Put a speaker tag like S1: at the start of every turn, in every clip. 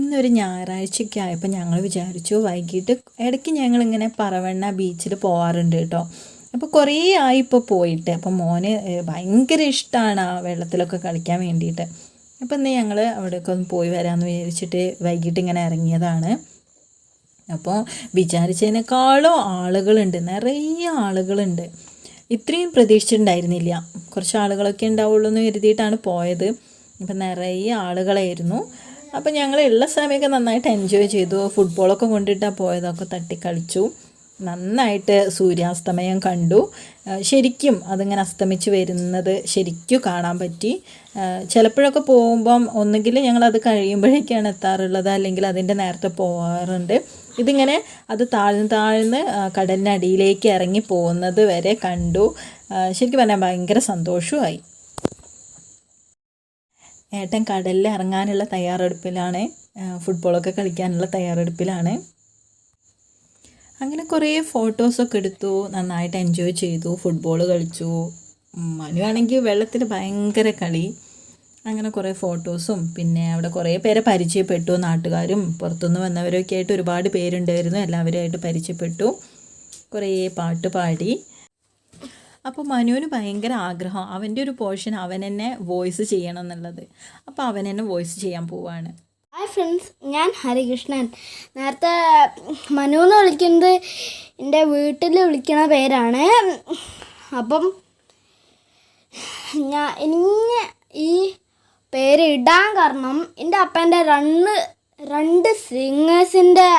S1: ഇന്നൊരു ഞായറാഴ്ചയൊക്കെ ആയപ്പോൾ ഞങ്ങൾ വിചാരിച്ചു വൈകിട്ട് ഇടയ്ക്ക് ഞങ്ങളിങ്ങനെ പറവണ്ണ ബീച്ചിൽ പോകാറുണ്ട് കേട്ടോ. അപ്പോൾ കുറേ ആയി ഇപ്പോൾ പോയിട്ട്. അപ്പം മോന് ഭയങ്കര ഇഷ്ടമാണ് ആ വെള്ളത്തിലൊക്കെ കളിക്കാൻ വേണ്ടിയിട്ട്. അപ്പം ഇന്ന് ഞങ്ങൾ അവിടെയൊക്കെ ഒന്ന് പോയി വരാമെന്ന് വിചാരിച്ചിട്ട് വൈകിട്ട് ഇങ്ങനെ ഇറങ്ങിയതാണ്. അപ്പോൾ വിചാരിച്ചതിനേക്കാളും ആളുകളുണ്ട്, നിറയെ ആളുകളുണ്ട്. ഇത്രയും പ്രതീക്ഷിച്ചിട്ടുണ്ടായിരുന്നില്ല. കുറച്ച് ആളുകളൊക്കെ ഉണ്ടാവുള്ളൂ എന്ന് കരുതിയിട്ടാണ് പോയത്. അപ്പം നിറയെ ആളുകളായിരുന്നു. അപ്പം ഞങ്ങൾ ഉള്ള സമയമൊക്കെ നന്നായിട്ട് എൻജോയ് ചെയ്തു. ഫുട്ബോളൊക്കെ കൊണ്ടിട്ടാണ് പോയതൊക്കെ തട്ടിക്കളിച്ചു. നന്നായിട്ട് സൂര്യാസ്തമയം കണ്ടു. ശരിക്കും അതിങ്ങനെ അസ്തമിച്ച് വരുന്നത് ശരിക്കും കാണാൻ പറ്റി. ചിലപ്പോഴൊക്കെ പോകുമ്പം ഒന്നുകിൽ ഞങ്ങളത് കഴിയുമ്പോഴേക്കാണ് എത്താറുള്ളത്, അല്ലെങ്കിൽ അതിൻ്റെ നേരത്തെ പോകാറുണ്ട്. ഇതിങ്ങനെ അത് താഴ്ന്ന് കടലിനടിയിലേക്ക് ഇറങ്ങി പോകുന്നത് വരെ കണ്ടു. ശരിക്കും പറഞ്ഞാൽ ഭയങ്കര സന്തോഷമായി. ഏട്ടൻ കടലിൽ ഇറങ്ങാനുള്ള തയ്യാറെടുപ്പിലാണ്, ഫുട്ബോളൊക്കെ കളിക്കാനുള്ള തയ്യാറെടുപ്പിലാണ്. അങ്ങനെ കുറേ ഫോട്ടോസൊക്കെ എടുത്തു, നന്നായിട്ട് എൻജോയ് ചെയ്തു, ഫുട്ബോൾ കളിച്ചു. മനുവാണെങ്കിൽ വെള്ളത്തിൽ ഭയങ്കര കളി. അങ്ങനെ കുറേ ഫോട്ടോസും പിന്നെ അവിടെ കുറേ പേരെ പരിചയപ്പെട്ടു. നാട്ടുകാരും പുറത്തുനിന്ന് വന്നവരൊക്കെ ആയിട്ട് ഒരുപാട് പേരുണ്ടായിരുന്നു. എല്ലാവരുമായിട്ട് പരിചയപ്പെട്ടു, കുറേ പാട്ട് പാടി. അപ്പോൾ മനുവിന് ഭയങ്കര ആഗ്രഹം, അവൻ്റെ ഒരു പോർഷൻ അവൻ തന്നെ വോയിസ് ചെയ്യണം എന്നുള്ളത്. അപ്പോൾ അവൻ തന്നെ വോയിസ് ചെയ്യാൻ പോവാണ്.
S2: ഹായ് ഫ്രണ്ട്സ്, ഞാൻ ഹരികൃഷ്ണൻ. നേരത്തെ മനു എന്ന് വിളിക്കുന്നത് എൻ്റെ വീട്ടിൽ വിളിക്കുന്ന പേരാണ്. അപ്പം എനിക്ക് ഈ പേര് ഇടാൻ കാരണം എൻ്റെ അപ്പൻ്റെ രണ്ട് സിംഗേഴ്സിൻ്റെ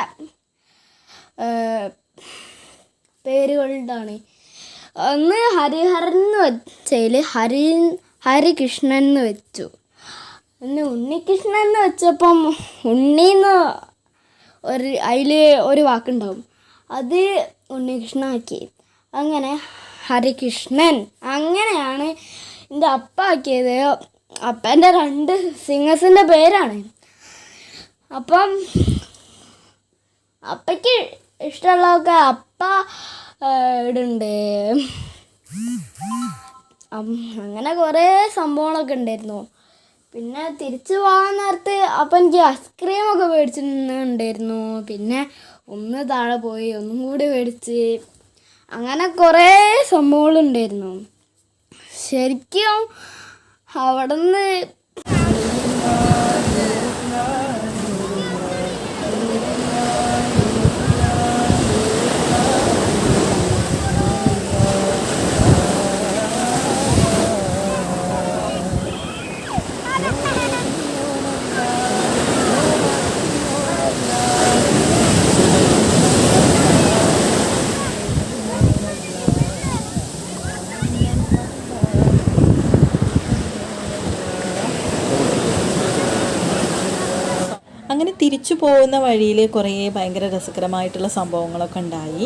S2: പേരുകളുണ്ടാണ്. ഒന്ന് ഹരിഹരൻ എന്ന് വെച്ചതിൽ ഹരികൃഷ്ണൻ എന്ന് വെച്ചു. പിന്നെ ഉണ്ണികൃഷ്ണൻ എന്ന് വെച്ചപ്പം ഉണ്ണിന്ന് അതിൽ ഒരു വാക്കുണ്ടാവും, അത് ഉണ്ണികൃഷ്ണൻ ആക്കി. അങ്ങനെ ഹരികൃഷ്ണൻ അങ്ങനെയാണ് എൻ്റെ അപ്പ ആക്കിയത്. അപ്പൻ്റെ രണ്ട് സിംഗേഴ്സിൻ്റെ പേരാണ്. അപ്പം അപ്പയ്ക്ക് ഇഷ്ടമുള്ളതൊക്കെ അപ്പ ഇടുണ്ട്. അങ്ങനെ കുറേ സംഭവങ്ങളൊക്കെ ഉണ്ടായിരുന്നു. പിന്നെ തിരിച്ചു പോകാൻ നേരത്ത് അപ്പം എനിക്ക് ഐസ്ക്രീമൊക്കെ മേടിച്ചിട്ടുണ്ടായിരുന്നു. പിന്നെ ഒന്ന് താഴെ പോയി ഒന്നും കൂടി മേടിച്ച്, അങ്ങനെ കുറേ സംഭവങ്ങളുണ്ടായിരുന്നു. ശരിക്കും അവിടെ നിന്ന്
S1: അങ്ങനെ തിരിച്ചു പോകുന്ന വഴിയിൽ കുറേ ഭയങ്കര രസകരമായിട്ടുള്ള സംഭവങ്ങളൊക്കെ ഉണ്ടായി.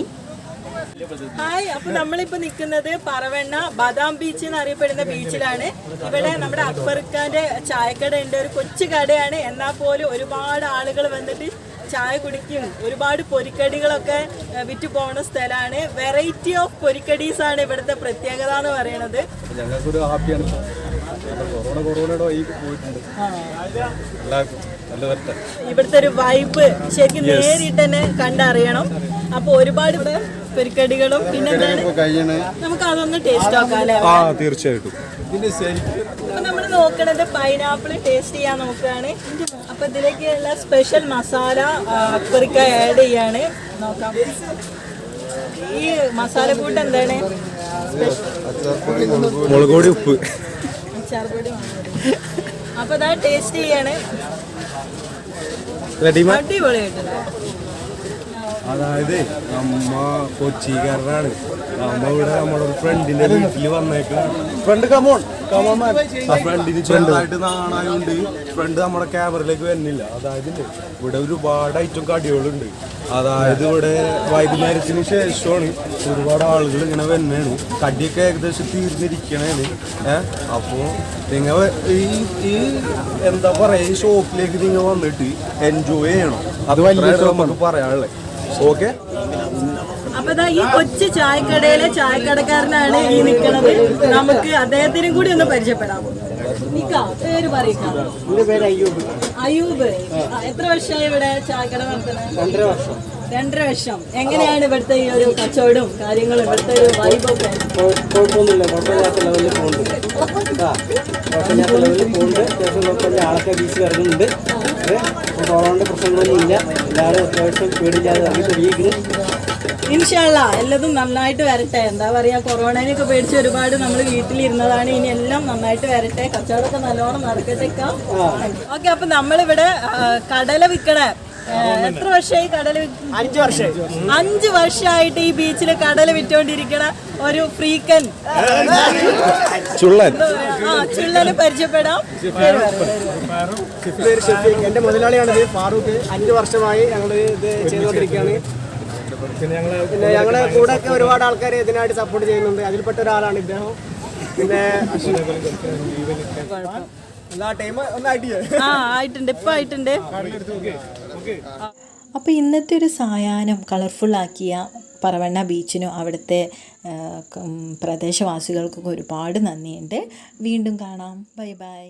S1: ഹായ്, അപ്പൊ നമ്മളിപ്പോ നിൽക്കുന്നത് പറവണ്ണ ബദാം ബീച്ച് എന്നറിയപ്പെടുന്ന ബീച്ചിലാണ്. ഇവിടെ നമ്മുടെ അക്ബർഖാന്റെ ചായക്കട ഉണ്ട്, ഒരു കൊച്ചു കടയാണ്. എന്നാൽ പോലും ഒരുപാട് ആളുകൾ വന്നിട്ട് ചായ കുടിക്കും. ഒരുപാട് പൊരിക്കടികളൊക്കെ വിറ്റ് പോകുന്ന സ്ഥലമാണ്. വെറൈറ്റി ഓഫ് പൊരിക്കടീസ് ആണ് ഇവിടുത്തെ പ്രത്യേകത എന്ന് പറയുന്നത്. ഇവിടുത്തെ ഒരു വൈബ് ശരിക്കും നേരിട്ട് തന്നെ കണ്ടറിയണം. അപ്പൊ ഒരുപാട് പൊരിക്കടികളും പിന്നെ നമുക്ക് അതൊന്ന് ടേസ്റ്റ് ആക്കാം അല്ലേ?
S3: തീർച്ചയായിട്ടും.
S1: അപ്പൊ നമ്മൾ നോക്കണത് പൈനാപ്പിൾ ടേസ്റ്റ് ചെയ്യാൻ നോക്കുകയാണ്. അപ്പൊ ഇതിലേക്കുള്ള സ്പെഷ്യൽ മസാല അക്ബറിക്ക ആഡ് ചെയ്യാണ്. നോക്കാം, ഈ മസാല കൂട്ട് എന്താണ്?
S3: മുളക് പൊടി, ഉപ്പ്,
S1: അച്ചാർപ്പൊടി. അപ്പൊ അതാ ടേസ്റ്റ് ചെയ്യാണ്. അടിപൊളിയായിട്ടുണ്ട്.
S3: അതായത് അമ്മ കൊച്ചിക്കാരനാണ്. അമ്മ ഇവിടെ നമ്മുടെ ഒരു ഫ്രണ്ടിന്റെ വീട്ടിൽ വന്നേക്കാം. ഫ്രണ്ട് ഫ്രണ്ടിന് ചെറുതായിട്ട് നാണായോണ്ട് ഫ്രണ്ട് നമ്മുടെ ക്യാമറയിലേക്ക് വരുന്നില്ല. അതായത് ഇവിടെ ഒരുപാട് ഐറ്റം കടികളുണ്ട്. അതായത് ഇവിടെ വൈകുന്നേരത്തിന് ശേഷമാണ് ഒരുപാട് ആളുകൾ ഇങ്ങനെ വരുന്നതാണ്. കടിയൊക്കെ ഏകദേശം തീർന്നിരിക്കണേന്. അപ്പോൾ നിങ്ങൾ ഈ എന്താ പറയാ, ഈ ഷോപ്പിലേക്ക് നിങ്ങൾ വന്നിട്ട് എൻജോയ് ചെയ്യണം. അത് വലിയ നമുക്ക് പറയാനുള്ളത്. ഓക്കെ.
S1: അപ്പൊ ഈ കൊച്ചു ചായക്കടയിലെ ചായക്കടക്കാരനാണ് ഈ നിൽക്കുന്നത്. നമുക്ക് അദ്ദേഹത്തിനും കൂടി ഒന്ന് പരിചയപ്പെടാം. പേര് പറയുക.
S4: എൻ്റെ പേര് അയ്യൂബ്.
S1: അയൂബ്, എത്ര വർഷമായി ഇവിടെ ചായക്കട നടത്തുന്നത്?
S4: 2.5 വർഷം.
S1: 2.5 വർഷം. എങ്ങനെയാണ് ഇവിടുത്തെ ഈ ഒരു കച്ചവടവും കാര്യങ്ങളും, ഇവിടുത്തെ ഒരു വൈബൊക്കെ?
S4: കുഴപ്പമൊന്നുമില്ല, കുഴപ്പമില്ലാത്ത ലെവലിൽ പോകുന്നുണ്ട്. കുഴപ്പമില്ലാത്ത ലെവലിൽ പോകുന്നുണ്ട്. അത്യാവശ്യം കുഴപ്പമില്ല, ആളൊക്കെ ബീച്ച് ഇറങ്ങുന്നുണ്ട്. കൊറോണയുടെ പ്രശ്നങ്ങളൊന്നും ഇല്ല. എല്ലാവരും അത്യാവശ്യം പേടില്ലാതെ ഇറങ്ങി തുടങ്ങിയിരിക്കുന്നു.
S1: ഇൻഷാല്ലാ എല്ലതും നന്നായിട്ട് വരട്ടെ. എന്താ പറയാ, കൊറോണയൊക്കെ പേടിച്ച് ഒരുപാട് നമ്മൾ വീട്ടിലിരുന്നതാണ്. ഇനി എല്ലാം നന്നായിട്ട് വരട്ടെ, കച്ചവടമൊക്കെ നല്ലോണം നടക്കട്ടെ. ഓക്കെ, അപ്പൊ നമ്മളിവിടെ കടല വിൽക്കണേ. എത്ര വർഷമായി കടല?
S4: 5 വർഷമായി.
S1: 5 വർഷമായിട്ട് ഈ ബീച്ചിൽ കടല വിറ്റോണ്ടിരിക്കണ ഒരു ഫ്രീക്കൻ ചുള്ളനെ പരിചയപ്പെടാം.
S4: എൻ്റെ മുതലാളിയാണിത്, ഫാറൂഖ്. 5 വർഷമായി ഞങ്ങൾ ഇത് ചെയ്തുകൊണ്ടിരിക്കുകയാണ്. പിന്നെ ഞങ്ങളെ കൂടെ ഒക്കെ ഒരുപാട് ആൾക്കാർ ഇതിനായിട്ട് സപ്പോർട്ട് ചെയ്യുന്നുണ്ട്. അതിൽപ്പെട്ട ഒരാളാണ് ഇദ്ദേഹം. പിന്നെ
S1: ആയിട്ടുണ്ട്, ഇപ്പൊ ആയിട്ടുണ്ട്. അപ്പോൾ ഇന്നത്തെ ഒരു സായാഹ്നം കളർഫുള്ളാക്കിയ പറവണ്ണ ബീച്ചിനും അവിടുത്തെ പ്രദേശവാസികൾക്കൊക്കെ ഒരുപാട് നന്ദിയുണ്ട്. വീണ്ടും കാണാം. Bye bye.